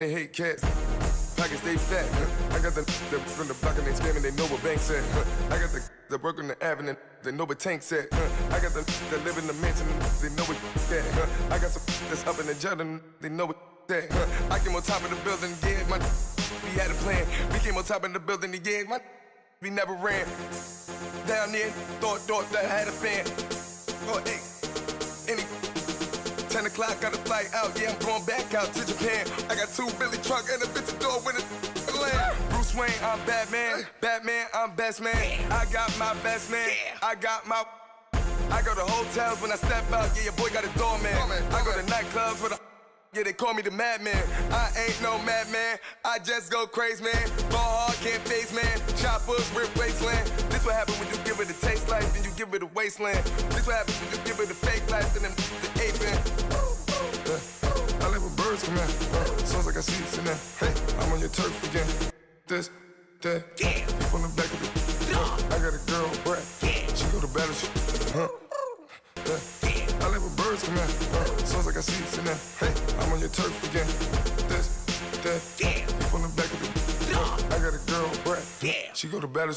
They hate cats, pockets they fat. I got the from the block and they scamming, they know what banks at. I got the work on the avenue, they know what tanks at. I got the that live in the mansion, they know what that. I got some that's up in the jungle, they know what that. I came on top of the building, yeah, my we had a plan. We came on top of the building, yeah, my we never ran. Down there, thought that I had a fan. Oh, hey, any 10 o'clock, got a flight out, yeah, I'm going back out to Japan. I got 2 Billy truck and a bitch door with a land. Bruce Wayne, I'm Batman. Batman, I'm best man. I got my best man. I go to hotels when I step out, yeah, your boy got a doorman. I go to nightclubs with a yeah, they call me the madman. I ain't no madman, I just go crazy, man. Ball hard, can't face, man. Choppers, rip wasteland. This what happen when you give it a taste life, then you give it a wasteland. This what happens when you give it a fake life, then the aping. I live with birds come in, sounds like I see it in there. Hey, I'm on your turf again. This, that, you from the back of the I got a girl, Brad. She go to battle, I live with birds come in, sounds like I see it in there. Hey, I'm on your turf again. This, that, you from the back of the I got a girl, Brad. She go to battle,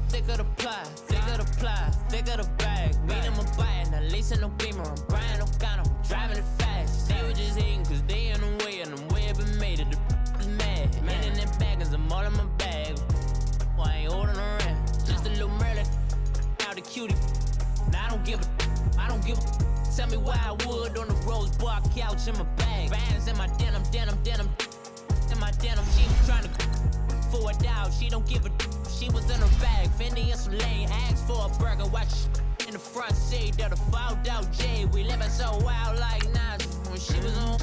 thicker the ply, thicker the bag. Meet them a buying, a lace in no beamer. I'm Brian O'Connor, I'm driving it fast. They were just hating cause they in the way, and the way it been made it, the is mad. Man in them baggins, I'm all in my bag. I ain't holding around, just a little Merlin, out the cutie. Now I don't give a. Tell me why I would on the rose bar couch in my bag. Bands in my denim. In my denim, she was trying to for a doubt, she don't give a. She was in her bag, Fendi and some lane hags for a burger. Watch in the front seat of the fouled out J. We living so wild like Nas. When she was on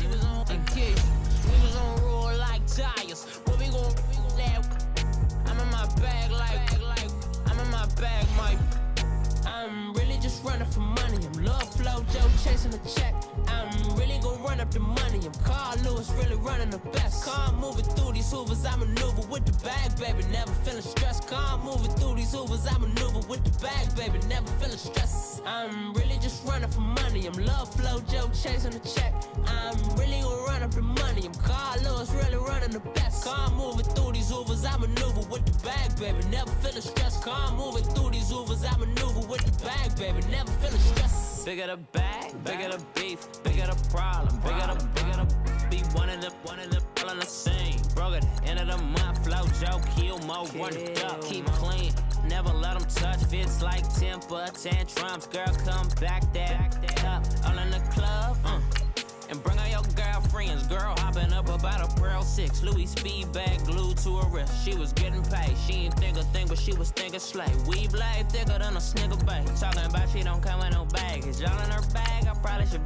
and kids, we was on roll like tires. What we gon' let? I'm in my bag like I'm in my bag, Mike. I'm really just running for money. I'm Love Flow Joe chasing the check. I'm really gon' run up the money. I'm Carl Lewis, really running the best. Car moving through these hoovers, I maneuver with the bag, baby. Never feeling stressed. Car moving through these hoovers, I maneuver with the bag, baby. Never feeling stressed. I'm really just running for money. I'm Love Flow Joe chasing the check. I'm really gon' run up the money. I'm Carl Lewis, really running the best. Car moving through these hoovers, I maneuver with the bag, baby. Never feeling stressed. Car moving through these hoovers, I maneuver with the bag, baby. Never feeling stressed. Bigger the bag, bigger the beef, bigger the problem, bigger the be one of the all in the same. Broke at the end of the month, flow Joe, kill mo, run it up, keep clean, never let them touch. Fits like temper tantrums, girl come back that up, all in the club, and bring all your girlfriends. Girl hopping up about a Pearl 6, Louis speed bag glued to her wrist. She was getting paid, she ain't think a thing, but she was thinking slay. We blade thicker than a snigger bag. Talking about she don't come with no baggage. Y'all in her bag, I probably should.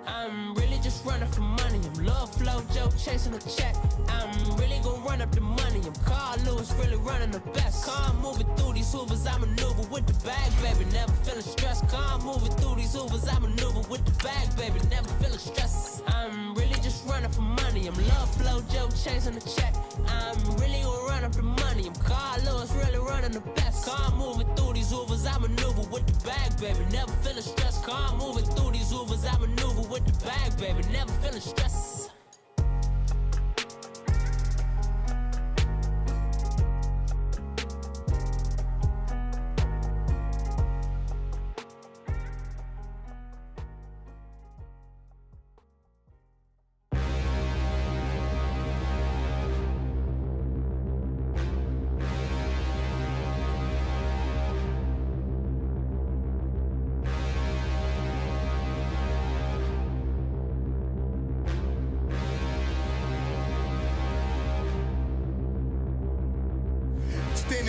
I'm really just running for money. I'm Love Flow Joe chasing the check. I'm really gon' run up the money. I'm Carl Lewis, really running the best. Car moving through these hoovers, I maneuver with the bag, baby. Never feeling stressed. Car moving through these hoovers, I maneuver with the bag, baby. Never feeling stressed. I'm really just running for money. I'm Love Flow Joe chasing the check. I'm really gon' run up the money. I'm Carl Lewis, really running the best. Car moving through these hoovers, I maneuver with the bag, baby. Never feeling stressed. Car moving through these hoovers, I maneuver with the bag, baby. Never feeling stressed.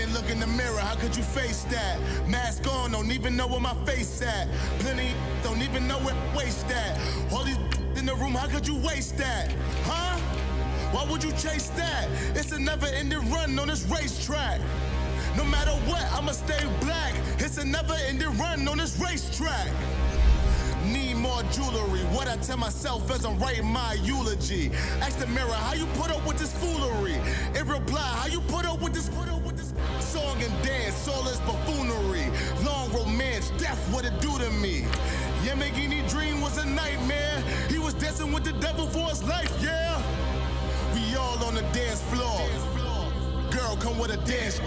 can't look in the mirror, how could you face that? Mask on, don't even know where my face at. Plenty don't even know where waist at. All these in the room, how could you waste that? Huh? Why would you chase that? It's a never-ending run on this racetrack. No matter what, I'ma stay black. It's a never-ending run on this racetrack. Need more jewelry, what I tell myself as I'm writing my eulogy. Ask the mirror, how you put up with this foolery? In reply, how you put up with this song and dance, all this buffoonery. Long romance, death, what it do to me? Yamagini dream was a nightmare. He was dancing with the devil for his life, yeah. We all on the dance floor. Girl, come with a dance.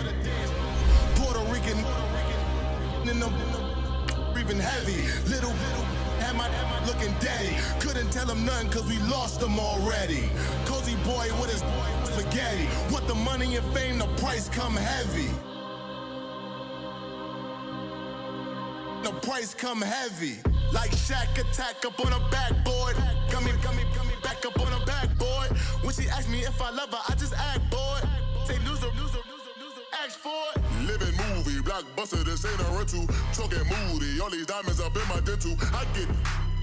Puerto Rican in them breathing heavy. Little had my looking daddy. Couldn't tell him nothing cause we lost him already. Cozy boy with his spaghetti. What the money and fame, the price come heavy. The price come heavy. Like Shaq attack up on a backboard. Coming back up on a backboard. When she asked me if I love her, I just act bored. Say loser, ask for it. Living movie, blockbuster, this ain't a rental. Talking moody, all these diamonds up in my dental. I get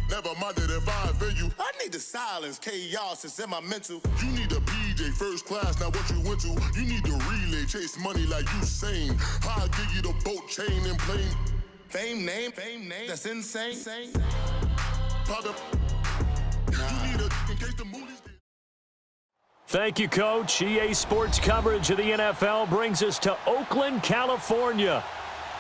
never minded if I offend you. I need the silence, chaos is in my mental. You need a PJ, first class, not what you went to. You need the relay, chase money like you sane. I'll give you the boat, chain, and plane. Fame name, that's insane. Pop up. You need a, in case the movies. Thank you, Coach. EA Sports coverage of the NFL brings us to Oakland, California.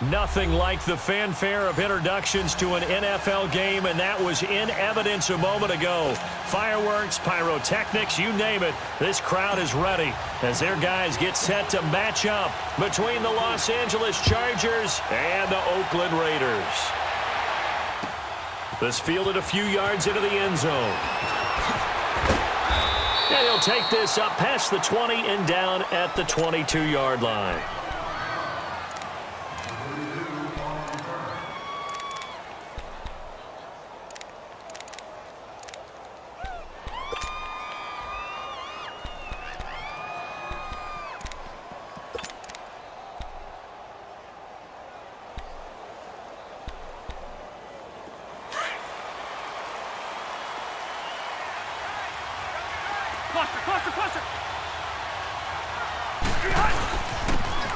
Nothing like the fanfare of introductions to an NFL game, and that was in evidence a moment ago. Fireworks, pyrotechnics, you name it. This crowd is ready as their guys get set to match up between the Los Angeles Chargers and the Oakland Raiders. This fielded a few yards into the end zone. And he'll take this up past the 20 and down at the 22-yard line.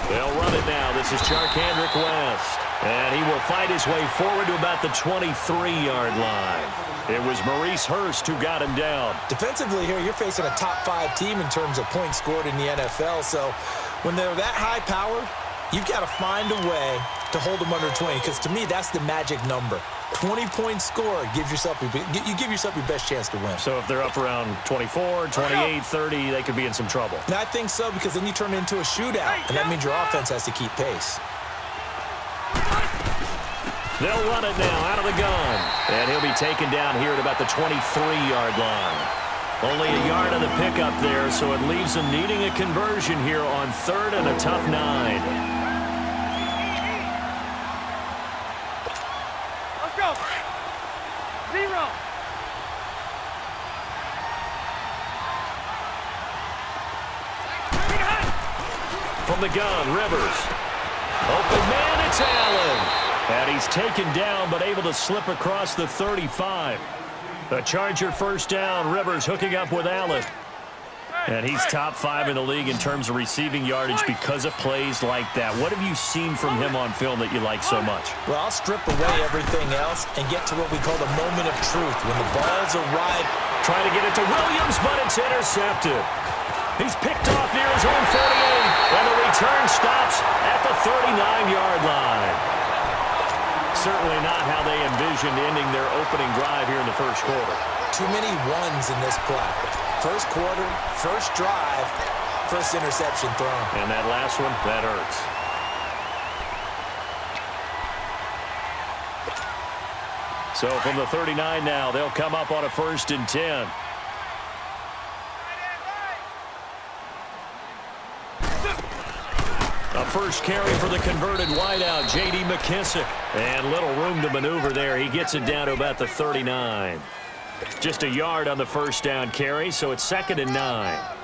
They'll run it now. This is Charkandrick West. And he will fight his way forward to about the 23-yard line. It was Maurice Hurst who got him down. Defensively here, you're facing a top-5 team in terms of points scored in the NFL. So when they're that high-powered, you've got to find a way to hold them under 20. Because to me, that's the magic number. 20 points scored, you give yourself your best chance to win. So if they're up around 24, 28, 30, they could be in some trouble. And I think so, because then you turn it into a shootout, and that means your offense has to keep pace. They'll run it now out of the gun. And he'll be taken down here at about the 23-yard line. Only a yard on the pickup there, so it leaves them needing a conversion here on 3rd and a tough 9. From the gun, Rivers. Open man, it's Allen. And he's taken down, but able to slip across the 35. The Charger first down. Rivers hooking up with Allen. And he's top 5 in the league in terms of receiving yardage because of plays like that. What have you seen from him on film that you like so much? Well, I'll strip away everything else and get to what we call the moment of truth. When the balls arrive. Trying to get it to Williams, but it's intercepted. He's picked off near his own 48, and the return stops at the 39-yard line. Certainly not how they envisioned ending their opening drive here in the first quarter. Too many ones in this play. First quarter, first drive, first interception thrown. And that last one, that hurts. So from the 39 now, they'll come up on a 1st and 10. A first carry for the converted wideout, J.D. McKissick. And little room to maneuver there. He gets it down to about the 39. Just a yard on the first down carry, so it's 2nd and 9.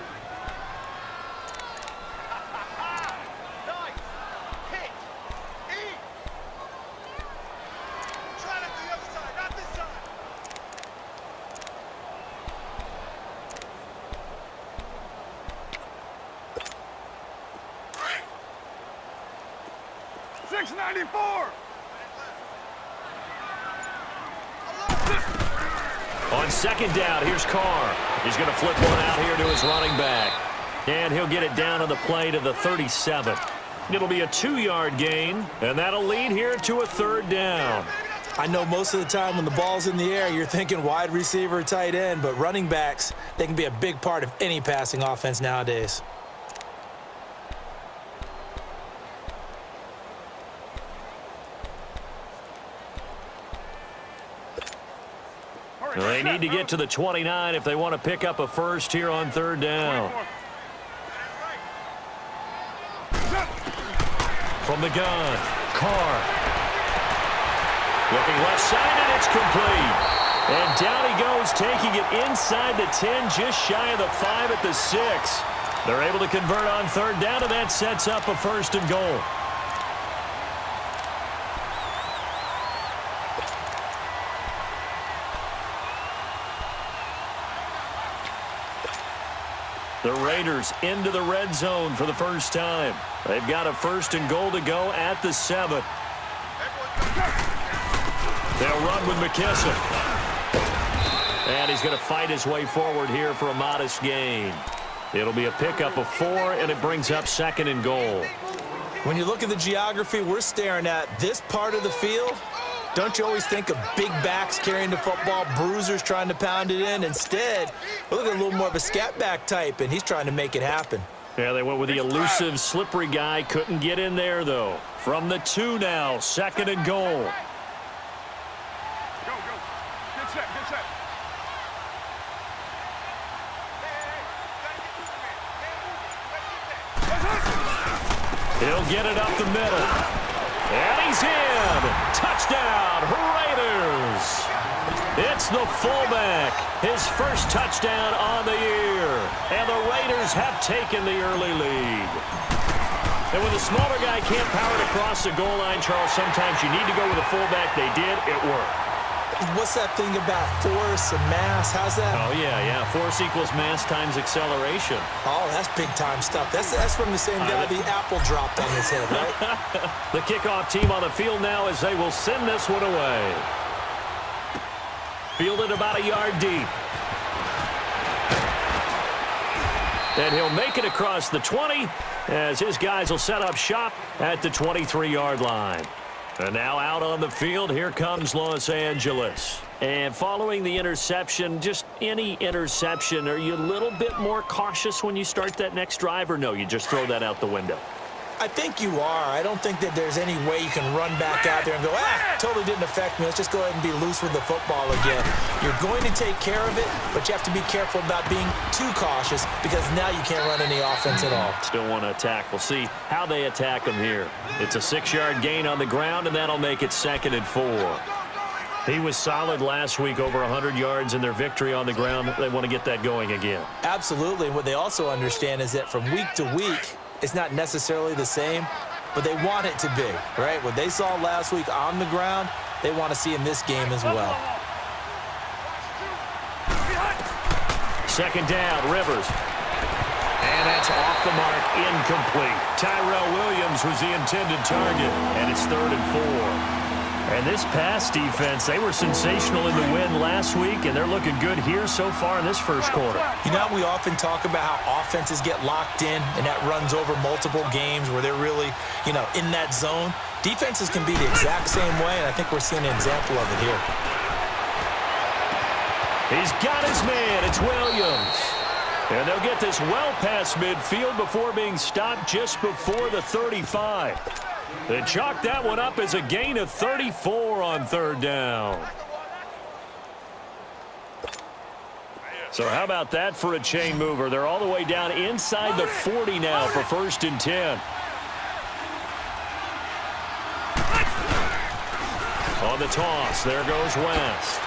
694. On second down, here's Carr. He's going to flip one out here to his running back. And he'll get it down on the play to the 37. It'll be a 2-yard gain, and that'll lead here to a third down. I know most of the time when the ball's in the air, you're thinking wide receiver, tight end, but running backs, they can be a big part of any passing offense nowadays. They need to get to the 29 if they want to pick up a first here on third down. From the gun, Carr. Looking left side, and it's complete. And down he goes, taking it inside the 10, just shy of the 5 at the 6. They're able to convert on third down, and that sets up a first and goal. The Raiders into the red zone for the first time. They've got a first and goal to go at the 7. They'll run with McKissick. And he's going to fight his way forward here for a modest gain. It'll be a pickup of 4, and it brings up second and goal. When you look at the geography we're staring at, this part of the field, don't you always think of big backs carrying the football, bruisers trying to pound it in? Instead, we're looking at a little more of a scat back type, and he's trying to make it happen. Yeah, they went with the elusive, slippery guy. Couldn't get in there, though. From the 2 now, second and goal. Go. Get set. He'll get it up the middle. And he's in. Touchdown, Raiders. It's the fullback. His first touchdown on the year. And the Raiders have taken the early lead. And when the smaller guy can't power it across the goal line, Charles, sometimes you need to go with a fullback. They did. It worked. What's that thing about force and mass? How's that? Oh, yeah. Force equals mass times acceleration. Oh, that's big-time stuff. That's from the same guy the apple dropped on his head, right? The kickoff team on the field now as they will send this one away. Fielded about a yard deep. And he'll make it across the 20 as his guys will set up shop at the 23-yard line. And now out on the field, here comes Los Angeles. And following the interception, just any interception, are you a little bit more cautious when you start that next drive, or no, you just throw that out the window? I think you are. I don't think that there's any way you can run back out there and go, totally didn't affect me. Let's just go ahead and be loose with the football again. You're going to take care of it, but you have to be careful about being too cautious because now you can't run any offense at all. Still want to attack. We'll see how they attack them here. It's a 6-yard gain on the ground, and that'll make it second and 4. He was solid last week, over 100 yards in their victory on the ground. They want to get that going again. Absolutely. What they also understand is that from week to week, it's not necessarily the same, but they want it to be, right? What they saw last week on the ground, they want to see in this game as well. Second down, Rivers. And that's off the mark, incomplete. Tyrell Williams was the intended target, and it's third and 4. And this pass defense, they were sensational in the win last week, and they're looking good here so far in this first quarter. You know, we often talk about how offenses get locked in, and that runs over multiple games where they're really, in that zone. Defenses can be the exact same way, and I think we're seeing an example of it here. He's got his man. It's Williams. And they'll get this well past midfield before being stopped just before the 35. They chalk that one up as a gain of 34 on third down. So how about that for a chain mover? They're all the way down inside the 40 now for first and 10. On the toss, there goes West.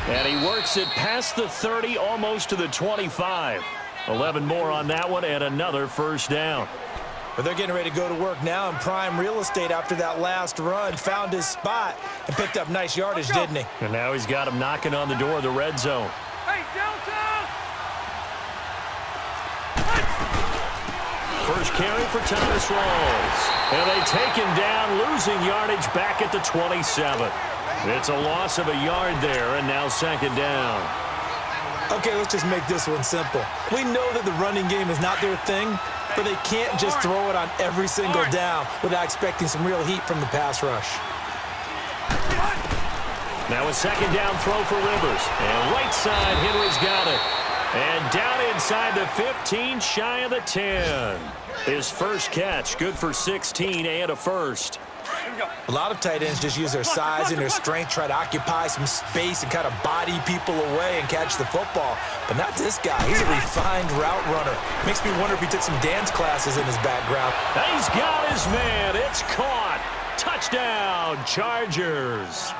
And he works it past the 30, almost to the 25. 11 more on that one, and another first down. But they're getting ready to go to work now in prime real estate after that last run. Found his spot and picked up nice yardage, didn't he? And now he's got him knocking on the door of the red zone. Hey, Delta! First carry for Thomas Rawls. And they take him down, losing yardage back at the 27. It's a loss of a yard there, and now second down. Okay, let's just make this one simple. We know that the running game is not their thing, but they can't just throw it on every single down without expecting some real heat from the pass rush. Now a second down throw for Rivers. And right side, Henry's got it. And down inside the 15, shy of the 10. His first catch, good for 16 and a first. A lot of tight ends just use their size and their strength, try to occupy some space and kind of body people away and catch the football. But not this guy. He's a refined route runner. Makes me wonder if he took some dance classes in his background. He's got his man. It's caught. Touchdown, Chargers.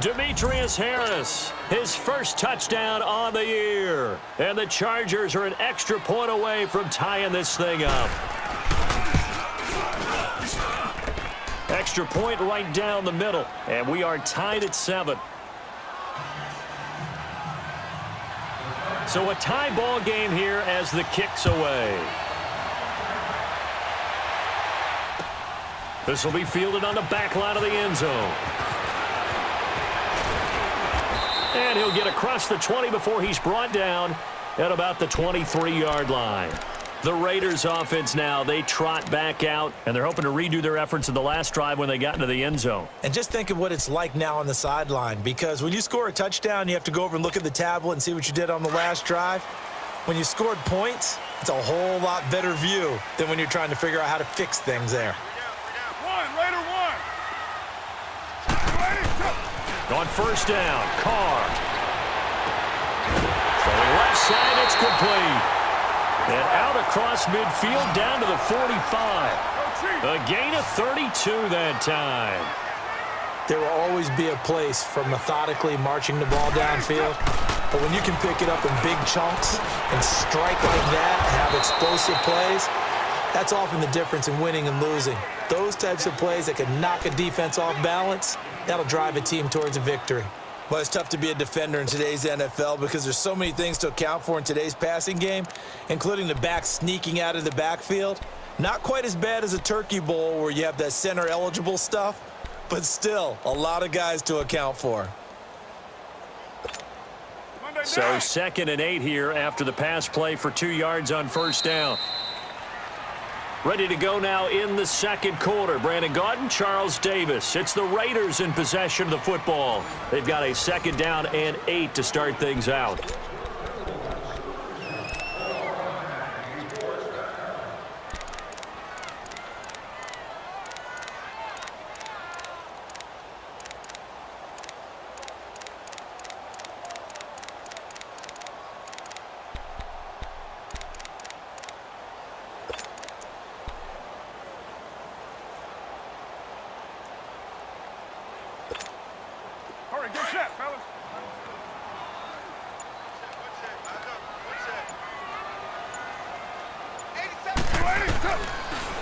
Demetrius Harris, his first touchdown on the year. And the Chargers are an extra point away from tying this thing up. Extra point right down the middle, and we are tied at 7. So a tie ball game here as the kick's away. This will be fielded on the back line of the end zone. And he'll get across the 20 before he's brought down at about the 23-yard line. The Raiders offense now, they trot back out, and they're hoping to redo their efforts in the last drive when they got into the end zone. And just think of what it's like now on the sideline, because when you score a touchdown, you have to go over and look at the tablet and see what you did on the last drive. When you scored points, it's a whole lot better view than when you're trying to figure out how to fix things there. Raider one. On first down, Carr. From the left side, it's complete. And out across midfield down to the 45. A gain of 32 that time. There will always be a place for methodically marching the ball downfield. But when you can pick it up in big chunks and strike like that and have explosive plays, that's often the difference in winning and losing. Those types of plays that can knock a defense off balance, that'll drive a team towards a victory. Well, it's tough to be a defender in today's NFL because there's so many things to account for in today's passing game, including the back sneaking out of the backfield. Not quite as bad as a turkey bowl where you have that center-eligible stuff, but still a lot of guys to account for. So 2nd and 8 here after the pass play for 2 yards on first down. Ready to go now in the second quarter. Brandon Gaudin, Charles Davis. It's the Raiders in possession of the football. They've got a second down and 8 to start things out.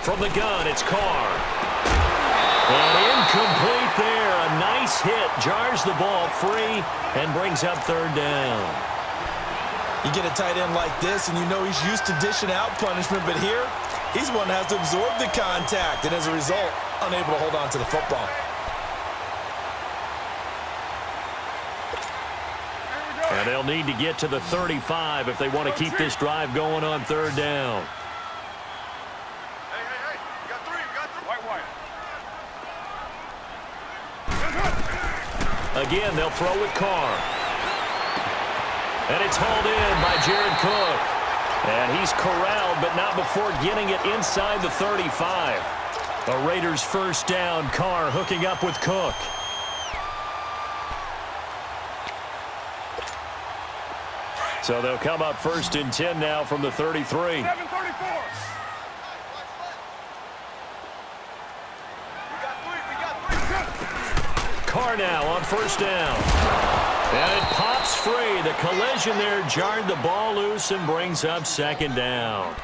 From the gun, it's Carr. And incomplete there. A nice hit. Jars the ball free and brings up third down. You get a tight end like this, and you know he's used to dishing out punishment, but here, he's one that has to absorb the contact, and as a result, unable to hold on to the football. And they'll need to get to the 35 if they want to keep this drive going on third down. Again, they'll throw with Carr. And it's hauled in by Jared Cook. And he's corralled, but not before getting it inside the 35. A Raiders first down. Carr hooking up with Cook. So they'll come up 1st and 10 now from the 33. 7:34. Carr now on first down. And it pops free. The collision there jarred the ball loose and brings up second down.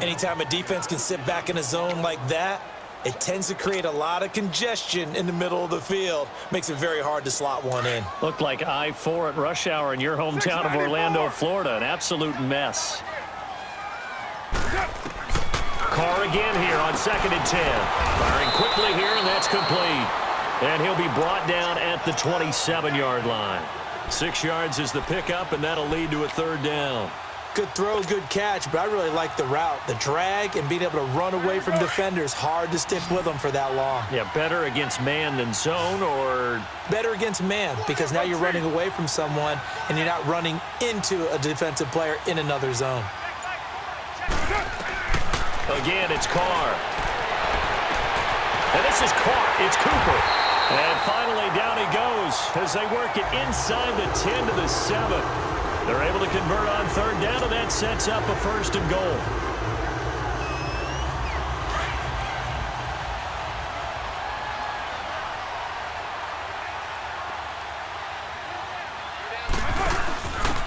Anytime a defense can sit back in a zone like that, it tends to create a lot of congestion in the middle of the field. Makes it very hard to slot one in. Looked like I-4 at rush hour in your hometown of Orlando, Florida. An absolute mess. Carr again here on 2nd and 10. Firing quickly here, and that's complete. And he'll be brought down at the 27-yard line. 6 yards is the pickup, and that'll lead to a 3rd down. Good throw, good catch, but I really like the route. The drag and being able to run away from defenders, hard to stick with them for that long. Yeah, better against man than zone, or? Better against man, because now you're running away from someone and you're not running into a defensive player in another zone. Again, it's Carr. And this is Carr. It's Cooper. And finally, down he goes as they work it inside the 10 to the 7. They're able to convert on 3rd down, and that sets up a 1st and goal.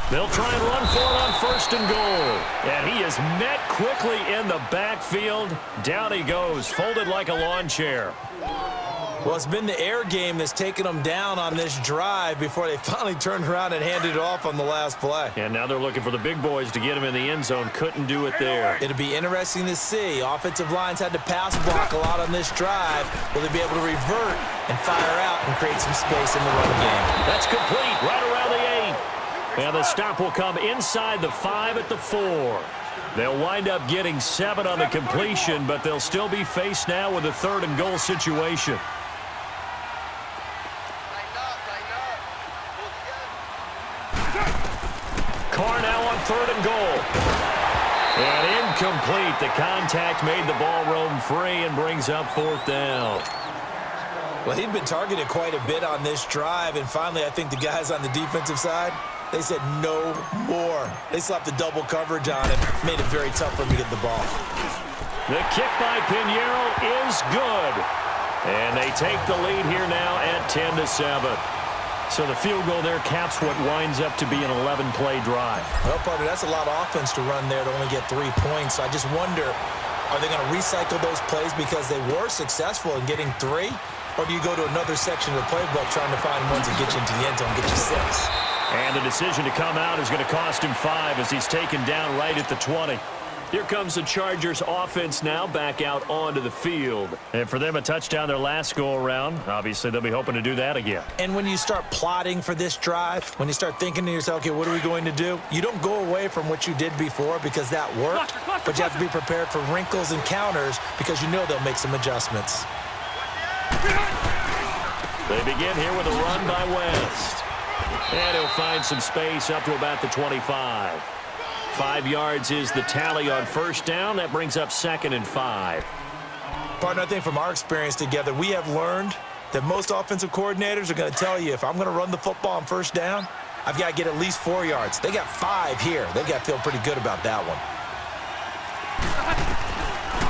They'll try and run for it on 1st and goal. And he is met quickly in the backfield. Down he goes, folded like a lawn chair. Well, it's been the air game that's taken them down on this drive before they finally turned around and handed it off on the last play. And now they're looking for the big boys to get him in the end zone. Couldn't do it there. It'll be interesting to see. Offensive lines had to pass block a lot on this drive. Will they be able to revert and fire out and create some space in the run game? That's complete right around the 8. And the stop will come inside the 5 at the 4. They'll wind up getting 7 on the completion, but they'll still be faced now with a 3rd and goal situation. Carr now on 3rd and goal. And incomplete. The contact made the ball roam free and brings up 4th down. Well, he'd been targeted quite a bit on this drive, and finally I think the guys on the defensive side, they said no more. They slapped the double coverage on him, made it very tough for him to get the ball. The kick by Pinheiro is good. And they take the lead here now at 10 to 7. So the field goal there caps what winds up to be an 11-play drive. Well, partner, that's a lot of offense to run there to only get 3 points. So I just wonder, are they going to recycle those plays because they were successful in getting 3? Or do you go to another section of the playbook trying to find ones that get you into the end zone and get you 6? And the decision to come out is going to cost him 5 as he's taken down right at the 20. Here comes the Chargers offense now back out onto the field. And for them, a touchdown their last go-around. Obviously, they'll be hoping to do that again. And when you start plotting for this drive, when you start thinking to yourself, okay, what are we going to do? You don't go away from what you did before because that worked, but you have to be prepared for wrinkles and counters because you know they'll make some adjustments. They begin here with a run by West. And he'll find some space up to about the 25. 5 yards is the tally on 1st down. That brings up 2nd and 5. Partner, I think from our experience together, we have learned that most offensive coordinators are going to tell you, if I'm going to run the football on 1st down, I've got to get at least 4 yards. They got 5 here. They've got to feel pretty good about that one.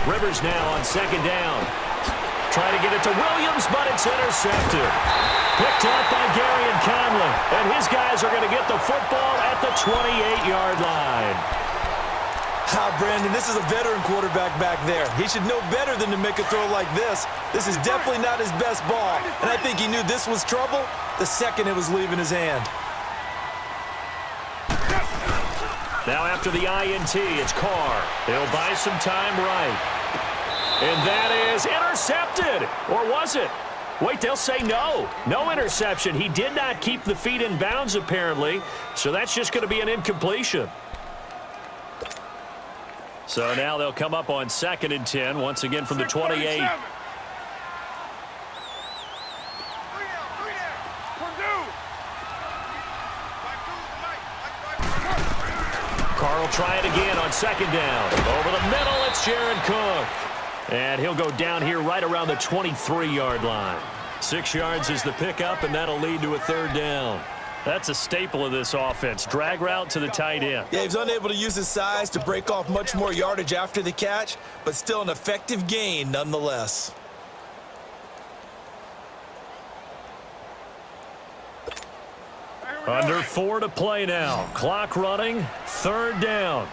Rivers now on 2nd down. Trying to get it to Williams, but it's intercepted. Picked up by Gary and Conley. And his guys are going to get the football at the 28-yard line. Brandon, this is a veteran quarterback back there. He should know better than to make a throw like this. This is definitely not his best ball. And I think he knew this was trouble the second it was leaving his hand. Now after the INT, it's Carr. He'll buy some time right. And that is intercepted. Or was it? Wait, they'll say no. No interception. He did not keep the feet in bounds, apparently. So that's just going to be an incompletion. So now they'll come up on 2nd and 10, once again from the 28. Carr will try it again on 2nd down. Over the middle, it's Jared Cook. And he'll go down here right around the 23-yard line. 6 yards is the pickup, and that'll lead to a 3rd down. That's a staple of this offense. Drag route to the tight end. Yeah, he's unable to use his size to break off much more yardage after the catch, but still an effective gain nonetheless. Under 4 to play now. Clock running. 3rd down.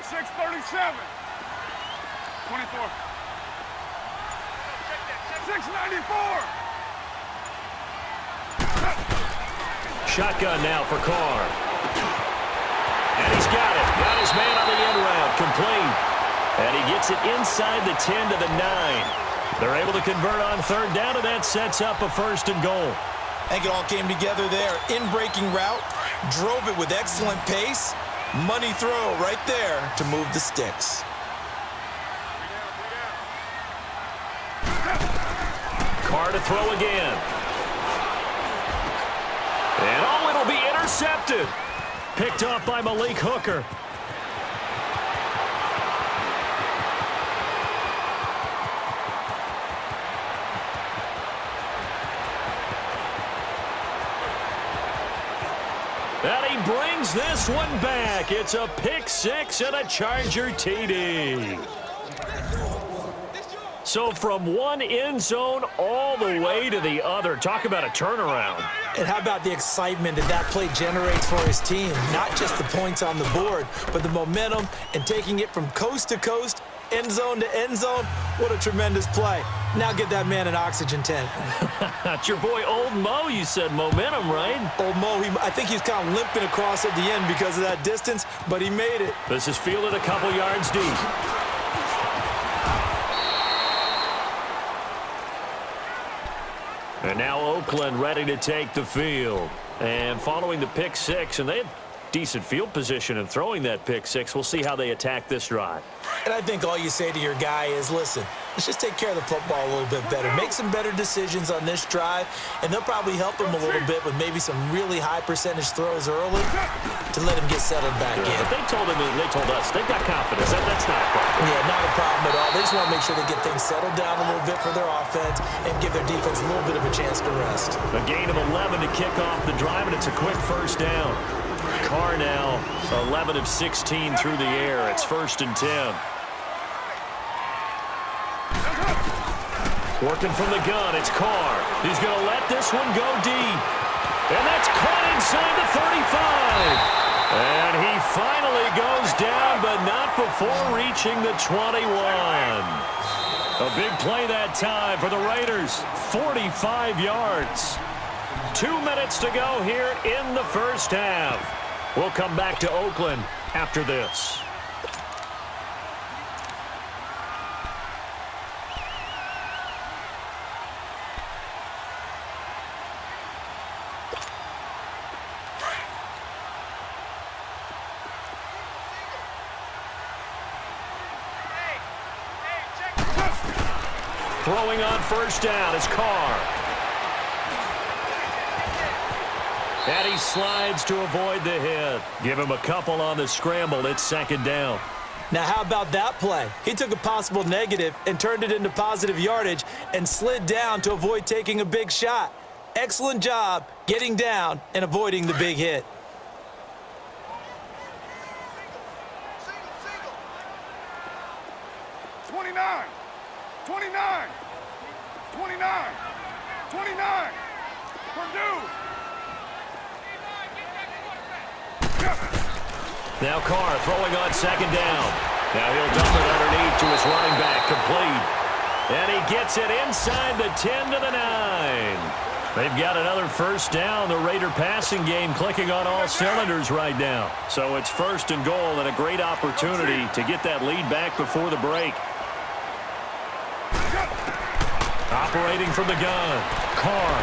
6:37. 24. 6:94. Shotgun now for Carr. And he's got it. Got his man on the end route. Complete. gets it inside the 10 to the 9. They're able to convert on third down, and that sets up a first and goal. I think it all came together there. In-breaking route, drove it with excellent pace. Money throw right there to move the sticks. Carr to throw again. And oh, it'll be intercepted. Picked off by Malik Hooker. And he brings this one back. It's a pick six and a Charger TD. So from one end zone all the way to the other. Talk about a turnaround. And how about the excitement that play generates for his team? Not just the points on the board, but the momentum and taking it from coast to coast, end zone to end zone. What a tremendous play. Now get that man an oxygen tent. That's your boy Old Mo. You said momentum, right? Old Mo, I think he's kind of limping across at the end because of that distance, but he made it. This is fielded a couple yards deep. And now Oakland ready to take the field. And following the pick six, and they had decent field position in throwing that pick six. We'll see how they attack this drive. And I think all you say to your guy is, listen, let's just take care of the football a little bit better. Make some better decisions on this drive, and they'll probably help him a little bit with maybe some really high percentage throws early to let him get settled back in. But they told us they've got confidence. That's not a problem. Yeah, not a problem at all. They just want to make sure they get things settled down a little bit for their offense and give their defense a little bit of a chance to rest. A gain of 11 to kick off the drive, and it's a quick first down. Carr now 11 of 16 through the air. It's 1st and 10. Working from the gun, it's Carr. He's going to let this one go deep. And that's caught inside the 35. And he finally goes down, but not before reaching the 21. A big play that time for the Raiders. 45 yards. 2 minutes to go here in the first half. We'll come back to Oakland after this. Throwing on first down is Carr. And he slides to avoid the hit. Give him a couple on the scramble. It's 2nd down. Now, how about that play? He took a possible negative and turned it into positive yardage and slid down to avoid taking a big shot. Excellent job getting down and avoiding the big hit. Now Carr throwing on 2nd down. Now he'll dump it underneath to his running back, complete. And he gets it inside the 10 to the 9. They've got another first down. The Raider passing game clicking on all cylinders right now. So it's 1st and goal and a great opportunity to get that lead back before the break. Operating from the gun, Carr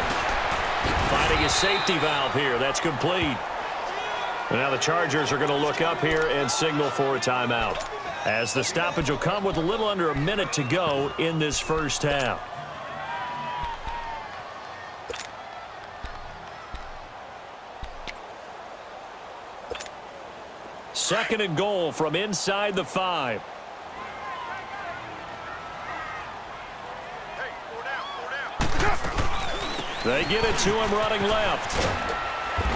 finding his safety valve here. That's complete. And now the Chargers are going to look up here and signal for a timeout, as the stoppage will come with a little under a minute to go in this first half. Second and goal from inside the 5. They get it to him running left.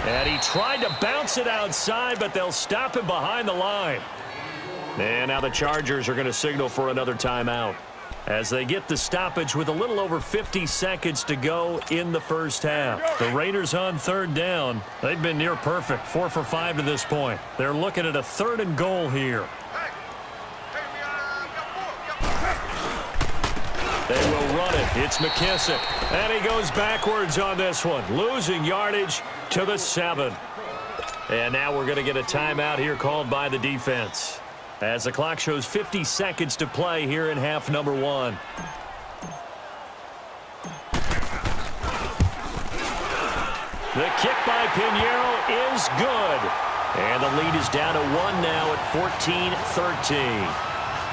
And he tried to bounce it outside, but they'll stop him behind the line. And now the Chargers are going to signal for another timeout as they get the stoppage with a little over 50 seconds to go in the first half. The Raiders on 3rd down. They've been near perfect, 4 for 5 to this point. They're looking at a 3rd and goal here. They will run it. It's McKissick. And he goes backwards on this one, losing yardage to the 7. And now we're going to get a timeout here called by the defense. as the clock shows 50 seconds to play here in half number 1. The kick by Pinheiro is good. And the lead is down to 1 now at 14-13.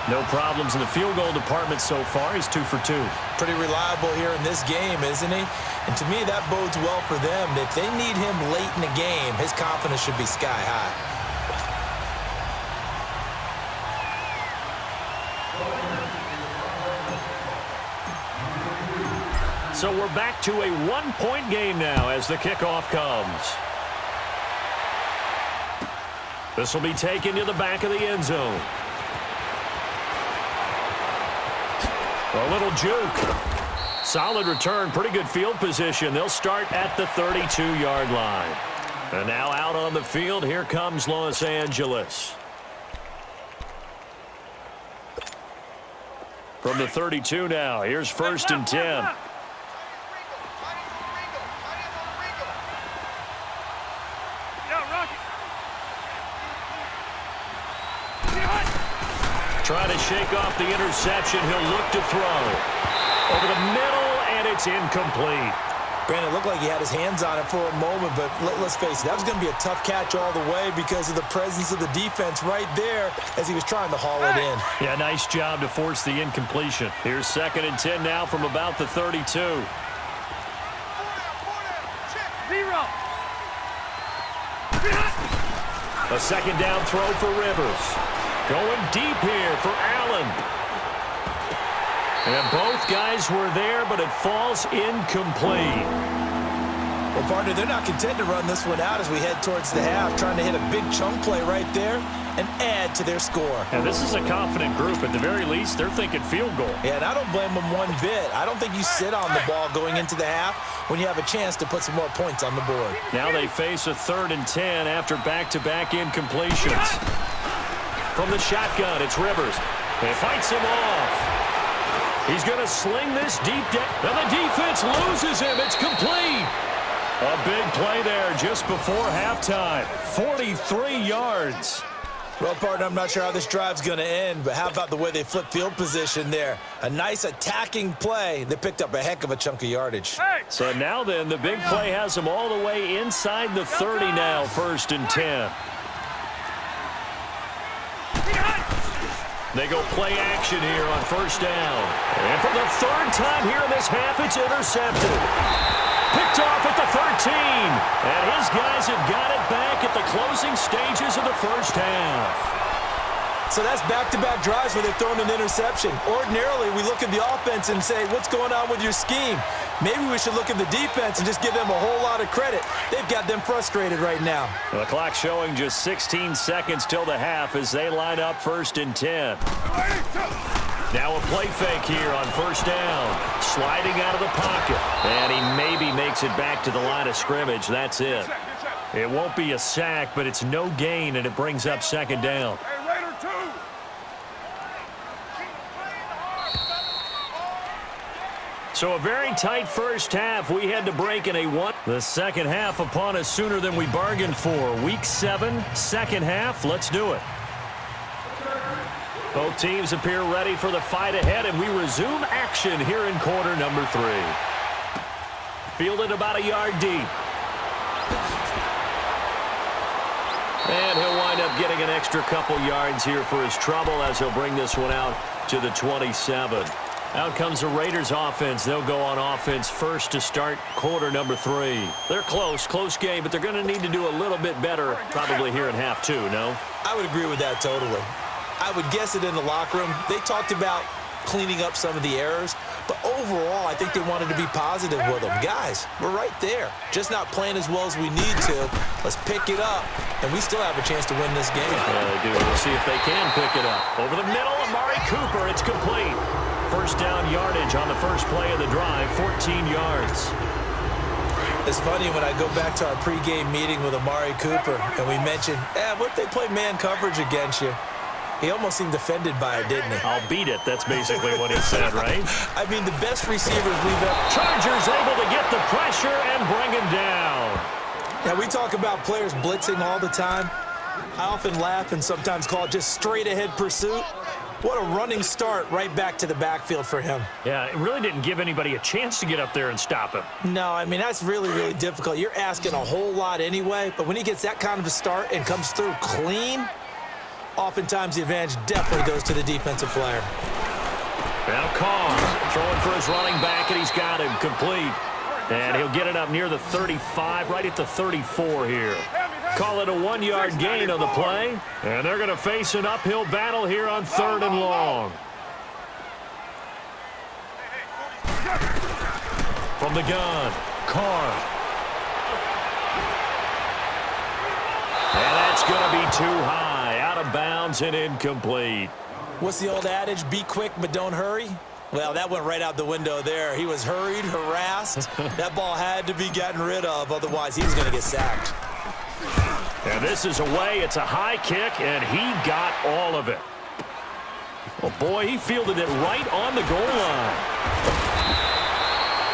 No problems in the field goal department so far. He's 2 for 2. Pretty reliable here in this game, isn't he? And to me, that bodes well for them. If they need him late in the game, his confidence should be sky high. So we're back to a 1-point game now as the kickoff comes. This will be taken to the back of the end zone. A little juke. Solid return, pretty good field position. They'll start at the 32-yard line. And now out on the field, here comes Los Angeles. From the 32 now, here's 1st and 10. Trying to shake off the interception. He'll look to throw. Over the middle, and it's incomplete. Brandon, it looked like he had his hands on it for a moment, but let's face it, that was going to be a tough catch all the way because of the presence of the defense right there as he was trying to haul it in. Yeah, nice job to force the incompletion. Here's 2nd and 10 now from about the 32. A 2nd down throw for Rivers. Going deep here for Allen. And both guys were there, but it falls incomplete. Well, partner, they're not content to run this one out as we head towards the half, trying to hit a big chunk play right there and add to their score. And this is a confident group. At the very least, they're thinking field goal. Yeah, and I don't blame them one bit. I don't think you sit on the ball going into the half when you have a chance to put some more points on the board. Now they face a 3rd and 10 after back-to-back incompletions. From the shotgun, it's Rivers. He fights him off. He's going to sling this deep down. And the defense loses him. It's complete. A big play there just before halftime. 43 yards. Well, partner, I'm not sure how this drive's going to end, but how about the way they flip field position there? A nice attacking play. They picked up a heck of a chunk of yardage. So now then, the big play has them all the way inside the 30 now, 1st and 10. They go play action here on 1st down. And for the 3rd time here in this half, it's intercepted. Picked off at the 13. And his guys have got it back at the closing stages of the 1st half. So that's back-to-back drives where they're throwing an interception. Ordinarily, we look at the offense and say, what's going on with your scheme? Maybe we should look at the defense and just give them a whole lot of credit. They've got them frustrated right now. The clock showing just 16 seconds till the half as they line up 1st and 10. Now a play fake here on 1st down. Sliding out of the pocket. And he maybe makes it back to the line of scrimmage. That's it. It won't be a sack, but it's no gain, and it brings up 2nd down. So a very tight 1st half. We had to break in a 1. The 2nd half upon us sooner than we bargained for. Week 7, 2nd half. Let's do it. Both teams appear ready for the fight ahead, and we resume action here in quarter number 3. Fielded about a yard deep. And he'll wind up getting an extra couple yards here for his trouble as he'll bring this one out to the 27. Out comes the Raiders offense. They'll go on offense first to start quarter number 3. They're close game, but they're going to need to do a little bit better probably here in half 2, no? I would agree with that totally. I would guess it in the locker room. They talked about cleaning up some of the errors, but overall, I think they wanted to be positive with them. Guys, we're right there. Just not playing as well as we need to. Let's pick it up, and we still have a chance to win this game. Yeah, they do. We'll see if they can pick it up. Over the middle, Amari Cooper. It's complete. 1st down yardage on the first play of the drive, 14 yards. It's funny when I go back to our pregame meeting with Amari Cooper, and we mentioned, what if they play man coverage against you? He almost seemed offended by it, didn't he? I'll beat it. That's basically what he said, right? I mean, the best receivers we've ever... Chargers able to get the pressure and bring him down. Now, we talk about players blitzing all the time. I often laugh and sometimes call it just straight-ahead pursuit. What a running start right back to the backfield for him. Yeah, it really didn't give anybody a chance to get up there and stop him. No, I mean, that's really, really difficult. You're asking a whole lot anyway, but when he gets that kind of a start and comes through clean, oftentimes the advantage definitely goes to the defensive player. Now Carr throwing for his running back, and he's got him complete. And he'll get it up near the 35, right at the 34 here. Call it a 1-yard gain on the play. And they're going to face an uphill battle here on 3rd and long. From the gun, Carr. And that's going to be too high, out of bounds and incomplete. What's the old adage, be quick but don't hurry? Well, that went right out the window there. He was hurried, harassed. That ball had to be gotten rid of, otherwise he was going to get sacked. And this is away. It's a high kick, and he got all of it. Oh, boy, he fielded it right on the goal line.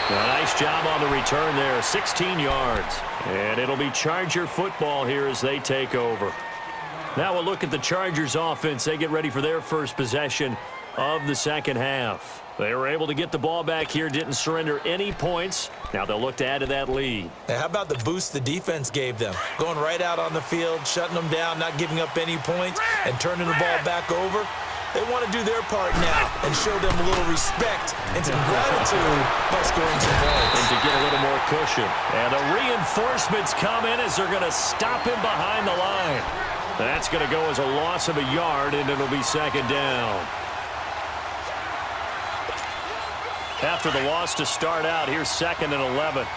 A nice job on the return there, 16 yards. And it'll be Charger football here as they take over. Now we'll look at the Chargers offense. They get ready for their first possession of the second half. They were able to get the ball back here, didn't surrender any points. Now they'll look to add to that lead. Now, how about the boost the defense gave them? Going right out on the field, shutting them down, not giving up any points, and turning the ball back over. They want to do their part now and show them a little respect and some gratitude by scoring some points. And to get a little more cushion. And the reinforcements come in as they're going to stop him behind the line. That's going to go as a loss of a yard, and it'll be 2nd down. After the loss to start out, here's 2nd and 11.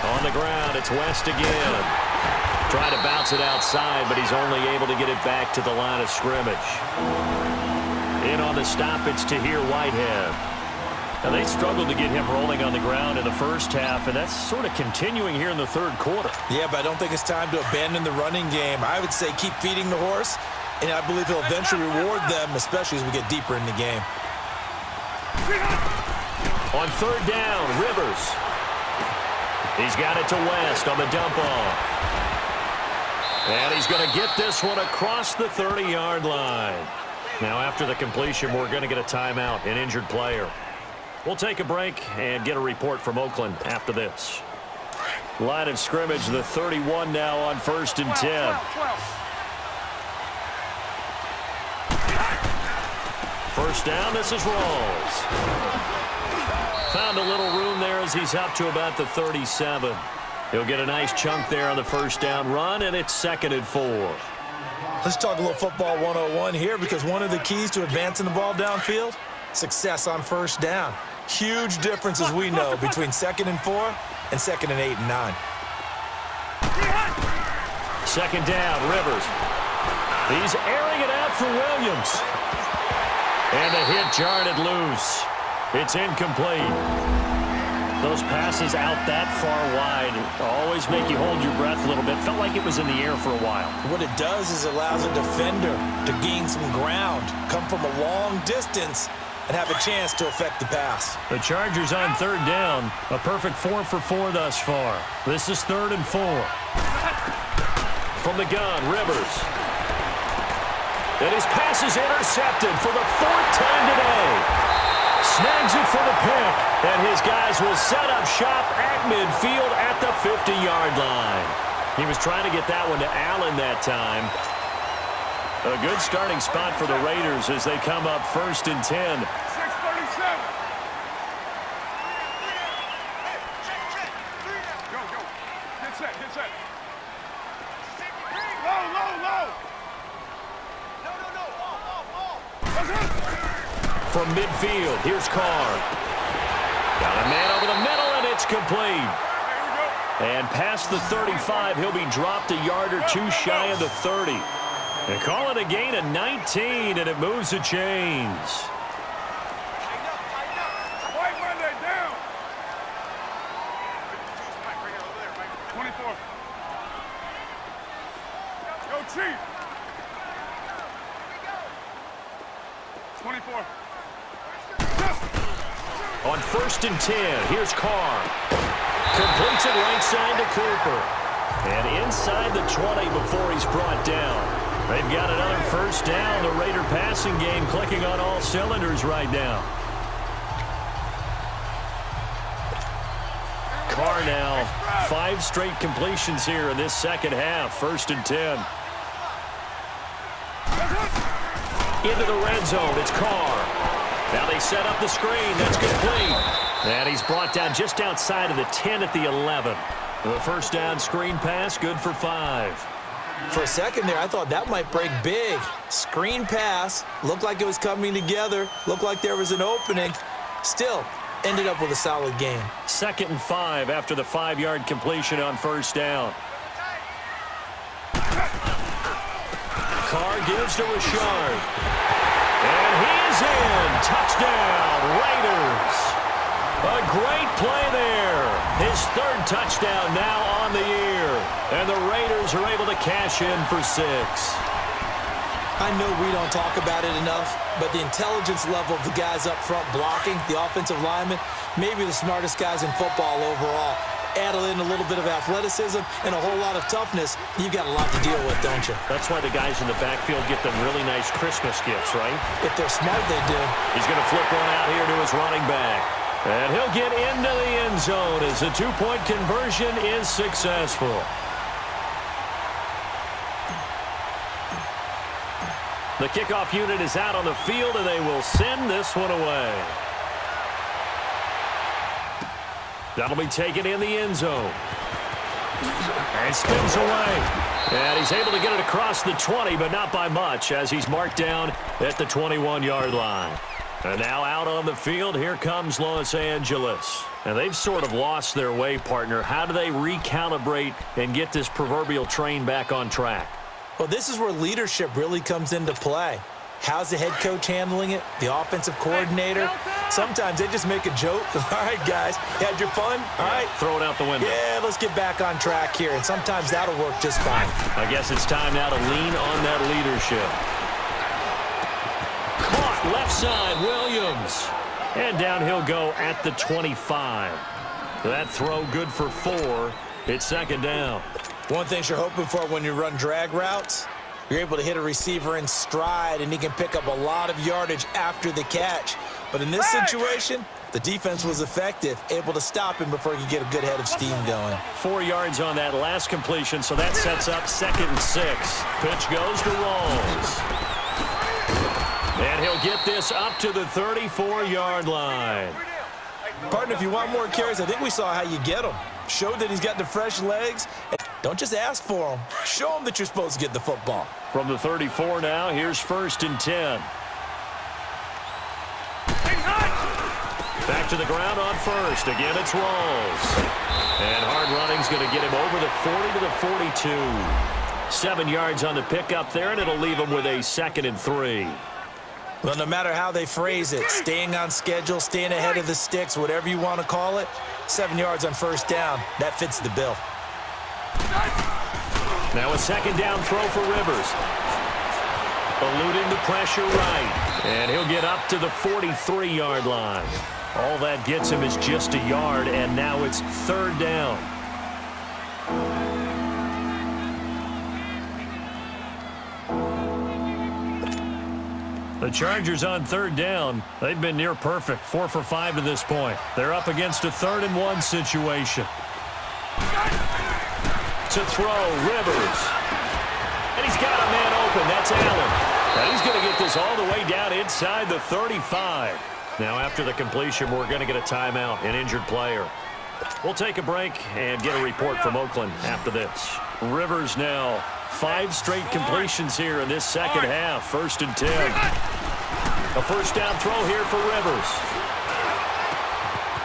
On the ground, it's West again. Trying to bounce it outside, but he's only able to get it back to the line of scrimmage. In on the stop, it's Tahir Whitehead. Now, they struggled to get him rolling on the ground in the first half, and that's sort of continuing here in the 3rd quarter. Yeah, but I don't think it's time to abandon the running game. I would say keep feeding the horse, and I believe he'll eventually reward them, especially as we get deeper in the game. On 3rd down, Rivers. He's got it to West on the dump off. And he's going to get this one across the 30-yard line. Now, after the completion, we're going to get a timeout, an injured player. We'll take a break and get a report from Oakland after this. Line of scrimmage, the 31 now on 1st and 10. First down, this is Rawls. Found a little room there as he's up to about the 37. He'll get a nice chunk there on the first down run, and it's 2nd and 4. Let's talk a little football 101 here, because one of the keys to advancing the ball downfield, success on first down. Huge difference, as we know, between 2nd and 4 and 2nd and 8 and 9. 2nd down, Rivers. He's airing it out for Williams. And the hit jarred it loose. It's incomplete. Those passes out that far wide always make you hold your breath a little bit. Felt like it was in the air for a while. What it does is it allows a defender to gain some ground, come from a long distance, and have a chance to affect the pass. The Chargers on 3rd down. A perfect 4 for 4 thus far. This is 3rd and 4. From the gun, Rivers. And his pass is intercepted for the 4th time today. Snags it for the pick. And his guys will set up shop at midfield at the 50-yard line. He was trying to get that one to Allen that time. A good starting spot for the Raiders as they come up 1st and 10. 6:37. Go, go. Get set, get set. Low, low, low. From midfield, here's Carr. Got a man over the middle, and it's complete. And past the 35, he'll be dropped a yard or two shy of the 30. And call it a gain of 19, and it moves the chains. White Monday down. 24. Go, Chief. 24. On 1st and 10, here's Carr. Completes it right side to Cooper. And inside the 20 before he's brought down. They've got another first down. The Raider passing game clicking on all cylinders right now. Carr now, 5 straight completions here in this second half. 1st and 10. Into the red zone. It's Carr. Now they set up the screen. That's complete. And he's brought down just outside of the 10 at the 11. The first down screen pass, good for 5. For a second there, I thought that might break big. Screen pass. Looked like it was coming together. Looked like there was an opening. Still, ended up with a solid game. 2nd and 5 after the 5-yard completion on first down. Carr gives to Richard. And he's in. Touchdown, Raiders. A great play there. His 3rd touchdown now on the year. And the Raiders are able to cash in for 6. I know we don't talk about it enough, but the intelligence level of the guys up front blocking, the offensive linemen, maybe the smartest guys in football overall. Add in a little bit of athleticism and a whole lot of toughness, you've got a lot to deal with, don't you? That's why the guys in the backfield get them really nice Christmas gifts, right? If they're smart, they do. He's going to flip one out here to his running back. And he'll get into the end zone as the 2-point conversion is successful. The kickoff unit is out on the field, and they will send this one away. That'll be taken in the end zone. And spins away. And he's able to get it across the 20, but not by much, as he's marked down at the 21-yard line. And now out on the field, here comes Los Angeles. And they've sort of lost their way, partner. How do they recalibrate and get this proverbial train back on track? Well, this is where leadership really comes into play. How's the head coach handling it? The offensive coordinator? Sometimes they just make a joke. All right, guys, had your fun? All right. Throw it out the window. Yeah, let's get back on track here. And sometimes that'll work just fine. I guess it's time now to lean on that leadership. Caught left side, Williams. And down he'll go at the 25. That throw good for 4. It's 2nd down. One thing you're hoping for when you run drag routes, you're able to hit a receiver in stride, and he can pick up a lot of yardage after the catch. But in this situation, the defense was effective, able to stop him before he could get a good head of steam going. 4 yards on that last completion, so that sets up 2nd and 6. Pitch goes to Rawls. And he'll get this up to the 34-yard line. Partner, if you want more carries, I think we saw how you get them. Showed that he's got the fresh legs. Don't just ask for them. Show them that you're supposed to get the football. From the 34 now, here's 1st and 10. Back to the ground on 1st. Again, it's Rawls. And hard running's going to get him over the 40 to the 42. 7 yards on the pickup there, and it'll leave him with a 2nd and 3. Well, no matter how they phrase it, staying on schedule, staying ahead of the sticks, whatever you want to call it, 7 yards on 1st down, that fits the bill. Now a 2nd down throw for Rivers. Eluding the pressure right. And he'll get up to the 43-yard line. All that gets him is just a yard, and now it's 3rd down. The Chargers on 3rd down. They've been near perfect, 4 for 5 to this point. They're up against a 3rd and 1 situation. To throw, Rivers. And he's got a man open. That's Allen. And he's going to get this all the way down inside the 35. Now after the completion, we're going to get a timeout, an injured player. We'll take a break and get a report from Oakland after this. Rivers now 5 straight completions here in this second half. 1st and 10. A first down throw here for Rivers.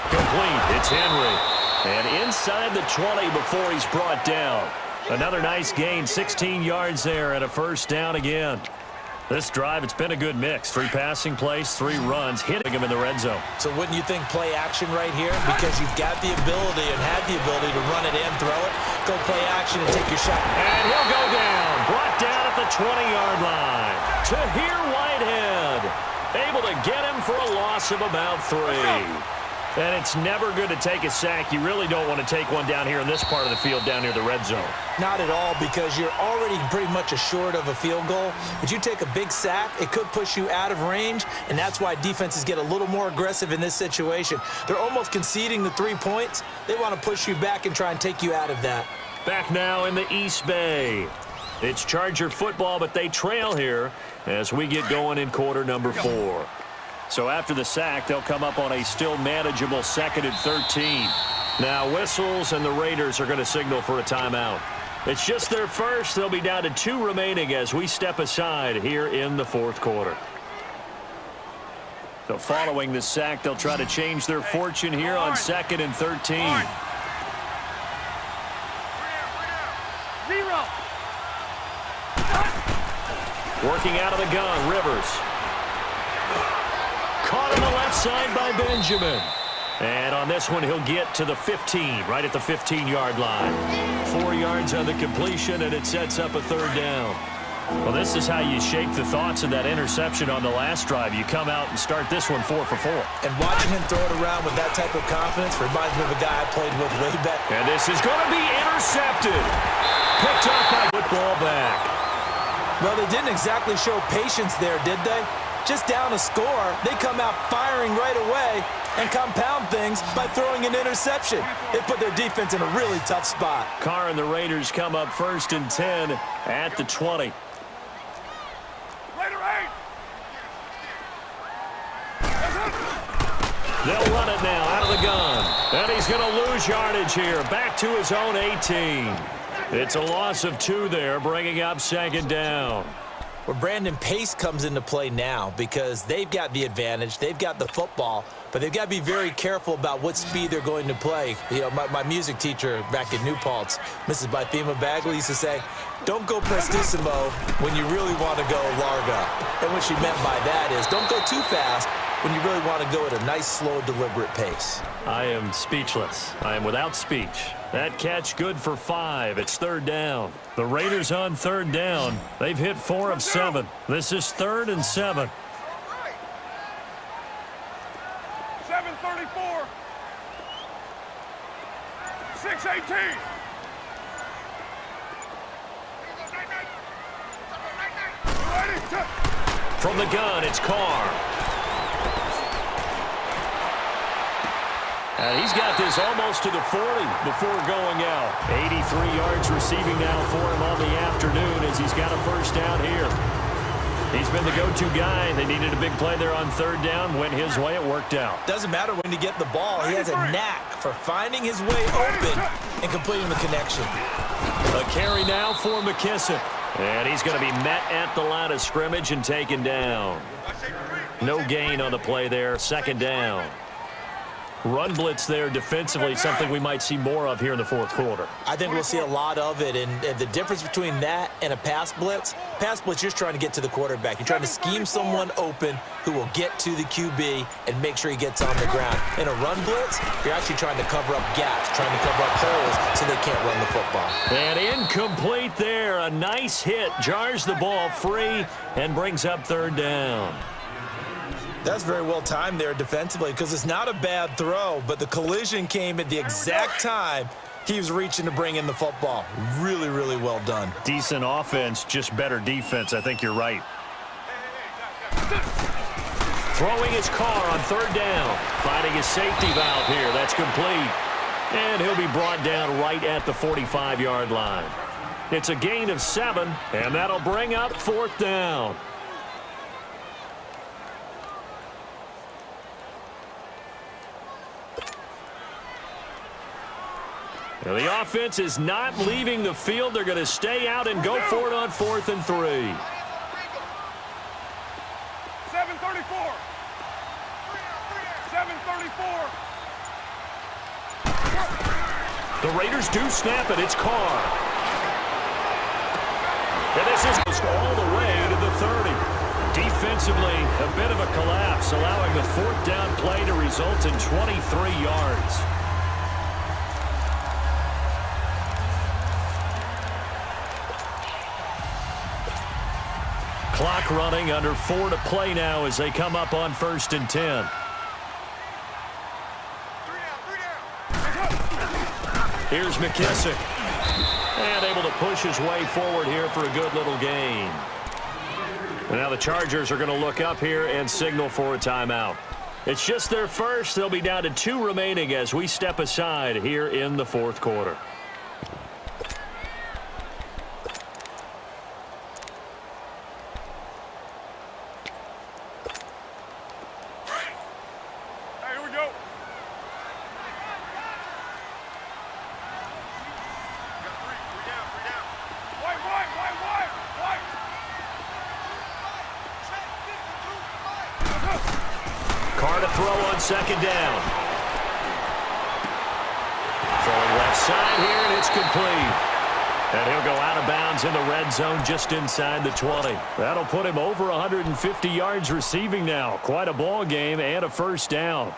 Complete. It's Henry. And inside the 20 before he's brought down. Another nice gain, 16 yards there, and a first down again. This drive, it's been a good mix. 3 passing plays, 3 runs, hitting him in the red zone. So wouldn't you think play action right here? Because you've got the ability and had the ability to run it in, throw it, go play action and take your shot. And he'll go down, brought down at the 20-yard line. Tahir Whitehead, able to get him for a loss of about 3. And it's never good to take a sack. You really don't want to take one down here in this part of the field, down near the red zone. Not at all, because you're already pretty much assured of a field goal. But you take a big sack, it could push you out of range, and that's why defenses get a little more aggressive in this situation. They're almost conceding the 3 points. They want to push you back and try and take you out of that. Back now in the East Bay. It's Charger football, but they trail here as we get going in quarter number 4. So after the sack, they'll come up on a still manageable 2nd and 13. Now whistles, and the Raiders are going to signal for a timeout. It's just their first. They'll be down to 2 remaining as we step aside here in the 4th quarter. So following the sack, they'll try to change their fortune here on 2nd and 13. 0. Working out of the gun, Rivers. Caught on the left side by Benjamin. And on this one, he'll get to the 15, right at the 15-yard line. 4 yards on the completion, and it sets up a 3rd down. Well, this is how you shake the thoughts of that interception on the last drive. You come out and start this one 4 for 4. And watching him throw it around with that type of confidence reminds me of a guy I played with way back. And this is going to be intercepted. Picked up by football back. Well, they didn't exactly show patience there, did they? Just down a score, they come out firing right away and compound things by throwing an interception. They put their defense in a really tough spot. Carr and the Raiders come up 1st and 10 at the 20. They'll run it now out of the gun. And he's going to lose yardage here. Back to his own 18. It's a loss of 2 there, bringing up 2nd down. Well, Brandon, pace comes into play now because they've got the advantage. They've got the football, but they've got to be very careful about what speed they're going to play. You know, my music teacher back in New Paltz, Mrs. Bythema Bagley, used to say, don't go prestissimo when you really want to go largo. And what she meant by that is don't go too fast when you really want to go at a nice, slow, deliberate pace. I am speechless. I am without speech. That catch good for 5. It's 3rd down. The Raiders on 3rd down. They've hit 4 of 7. This is 3rd and 7. 7:34. 6:18. From the gun, it's Carr. And he's got this almost to the 40 before going out. 83 yards receiving now for him on the afternoon as he's got a 1st down here. He's been the go-to guy. They needed a big play there on 3rd down. Went his way. It worked out. Doesn't matter when you get the ball. He has a knack for finding his way open and completing the connection. A carry now for McKissick. And he's going to be met at the line of scrimmage and taken down. No gain on the play there. 2nd down. Run blitz there defensively, something we might see more of here in the 4th quarter. I think we'll see a lot of it, and the difference between that and a pass blitz, you're just trying to get to the quarterback. You're trying to scheme someone open who will get to the QB and make sure he gets on the ground. In a run blitz, you're actually trying to cover up gaps, trying to cover up holes so they can't run the football. And incomplete there. A nice hit. Jars the ball free and brings up 3rd down. That's very well timed there defensively because it's not a bad throw, but the collision came at the exact time he was reaching to bring in the football. Really, really well done. Decent offense, just better defense. I think you're right. Throwing his Carr on 3rd down. Finding his safety valve here. That's complete. And he'll be brought down right at the 45-yard line. It's a gain of 7, and that'll bring up 4th down. Now the offense is not leaving the field. They're going to stay out and go for it on 4th and 3. 7:34. 7:34. The Raiders do snap it. It's Carr. And this is all the way to the 30. Defensively, a bit of a collapse, allowing the 4th down play to result in 23 yards. Clock running, under 4 to play now as they come up on 1st and 10. Here's McKissick. And able to push his way forward here for a good little gain. And now the Chargers are going to look up here and signal for a timeout. It's just their first. They'll be down to 2 remaining as we step aside here in the fourth quarter. Hey, here we go. Got three down. White. Carr to throw on second down. Throwing left side here, and it's complete. And he'll go out of bounds in the red zone just inside the 20. That'll put him over 150 yards receiving now. Quite a ball game and a first down.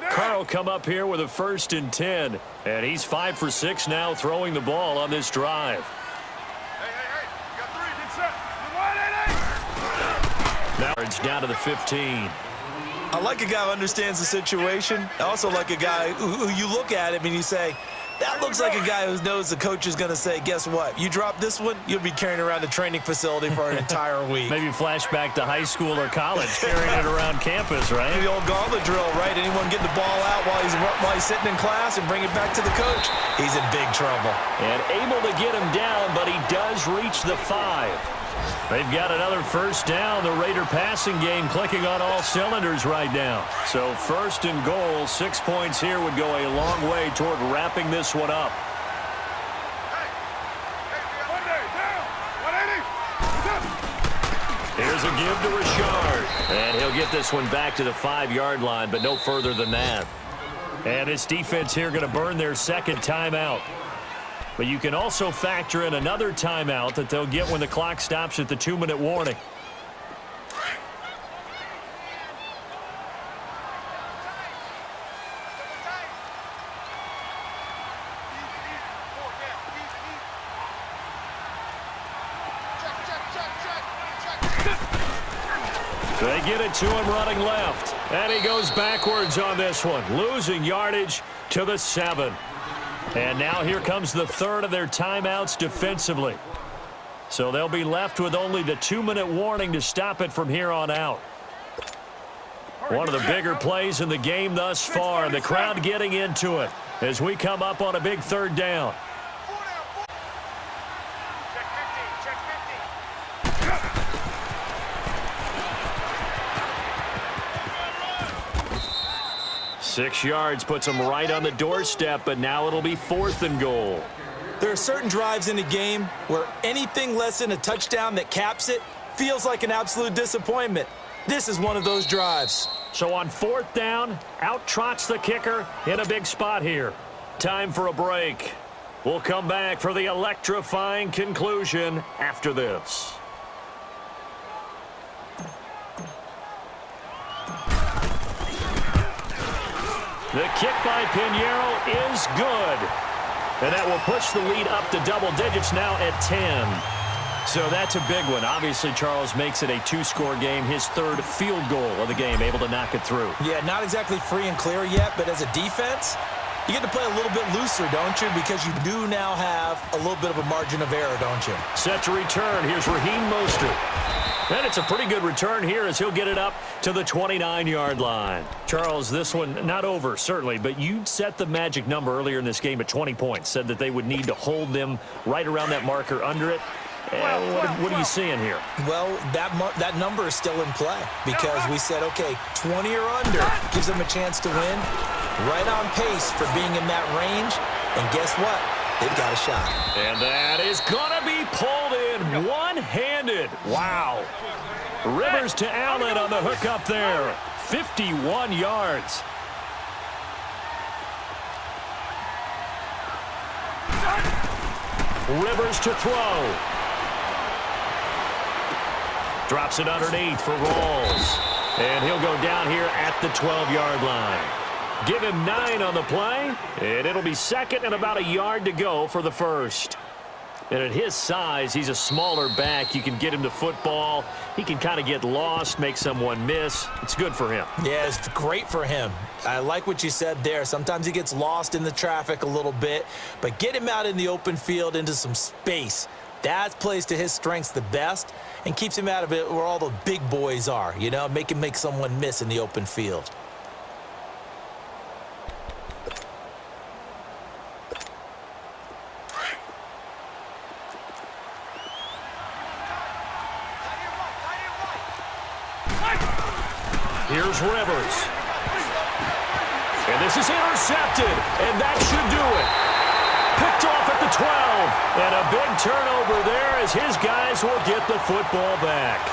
Carr will come up here with a 1st and 10. And he's 5 for 6 now throwing the ball on this drive. Now it's down to the 15. I like a guy who understands the situation. I also like a guy who you look at him and you say, that looks like a guy who knows the coach is going to say, guess what? You drop this one, you'll be carrying around the training facility for an entire week. Maybe flashback to high school or college, carrying it around campus, right? The old gauntlet drill, right? Anyone get the ball out while he's sitting in class and bring it back to the coach, he's in big trouble. And able to get him down, but he does reach the 5. They've got another first down. The Raider passing game clicking on all cylinders right now. So 1st and goal, 6 points here would go a long way toward wrapping this one up. Here's a give to Richard. And he'll get this one back to the 5-yard line, but no further than that. And this defense here going to burn their second timeout. But you can also factor in another timeout that they'll get when the clock stops at the 2-minute warning. They get it to him running left. And he goes backwards on this one, losing yardage to the 7. And now here comes the 3rd of their timeouts defensively. So they'll be left with only the 2-minute warning to stop it from here on out. One of the bigger plays in the game thus far. The crowd getting into it as we come up on a big 3rd down. Six yards puts them right on the doorstep, but now it'll be 4th and goal. There are certain drives in a game where anything less than a touchdown that caps it feels like an absolute disappointment. This is one of those drives. So on 4th down, out trots the kicker in a big spot here. Time for a break. We'll come back for the electrifying conclusion after this. The kick by Pinheiro is good. And that will push the lead up to double digits now at 10. So that's a big one. Obviously, Charles makes it a 2-score game. His 3rd field goal of the game, able to knock it through. Yeah, not exactly free and clear yet, but as a defense, you get to play a little bit looser, don't you? Because you do now have a little bit of a margin of error, don't you? Set to return. Here's Raheem Mostert. And it's a pretty good return here as he'll get it up to the 29-yard line. Charles, this one not over, certainly, but you set the magic number earlier in this game at 20 points. Said that they would need to hold them right around that marker under it. What are you seeing here? Well, that number is still in play because we said, okay, 20 or under gives them a chance to win. Right on pace for being in that range. And guess what? They've got a shot. And that is going to be pulled in one-handed. Wow. Rivers to Allen on the hook up there. 51 yards. Rivers to throw. Drops it underneath for Rawls. And he'll go down here at the 12-yard line. Give him 9 on the play, and it'll be 2nd and about a yard to go for the 1st. And at his size, he's a smaller back. You can get him the football. He can kind of get lost, make someone miss. It's good for him. Yeah, it's great for him. I like what you said there. Sometimes he gets lost in the traffic a little bit, but get him out in the open field into some space. That plays to his strengths the best and keeps him out of it where all the big boys are, you know, make him make someone miss in the open field. Here's Rivers. And this is intercepted, and that should do it. Picked off at the 12, and a big turnover there as his guys will get the football back.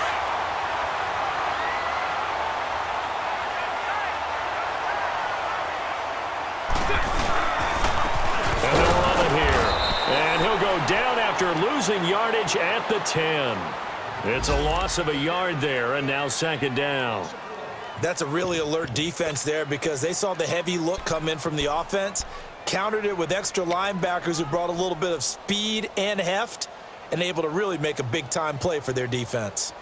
And they'll run it here. And he'll go down after losing yardage at the 10. It's a loss of a yard there, and now second down. That's a really alert defense there because they saw the heavy look come in from the offense, countered it with extra linebackers who brought a little bit of speed and heft, and able to really make a big-time play for their defense.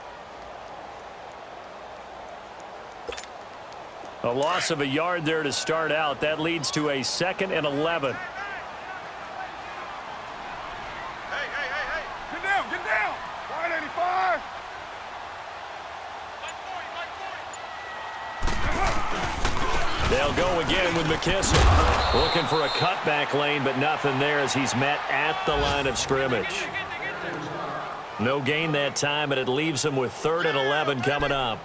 A loss of a yard there to start out. That leads to a 2nd and 11. Hey. Get down. Wide 85. They'll go again with McKissick. Looking for a cutback lane, but nothing there as he's met at the line of scrimmage. No gain that time, and it leaves him with 3rd and 11 coming up.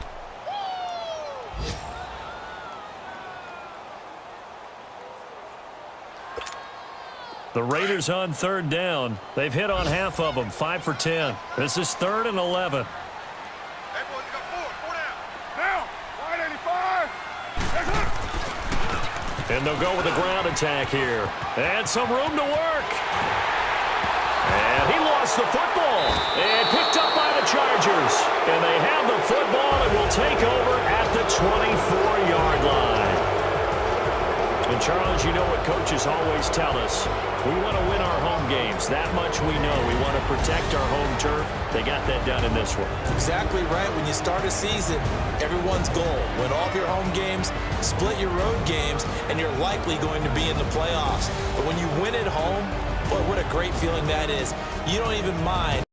The Raiders on 3rd down. They've hit on half of them, 5 for 10. This is 3rd and 11. Hey, boys, you got four down. Down. Wide 85. And they'll go with a ground attack here. And some room to work. And he lost the football. And picked up by the Chargers. And they have the football and will take over at the 24-yard line. And, Charles, you know what coaches always tell us. We want to win our home games. That much we know. We want to protect our home turf. They got that done in this one. Exactly right. When you start a season, everyone's goal, win all of your home games, split your road games, and you're likely going to be in the playoffs. But when you win at home, boy, what a great feeling that is. You don't even mind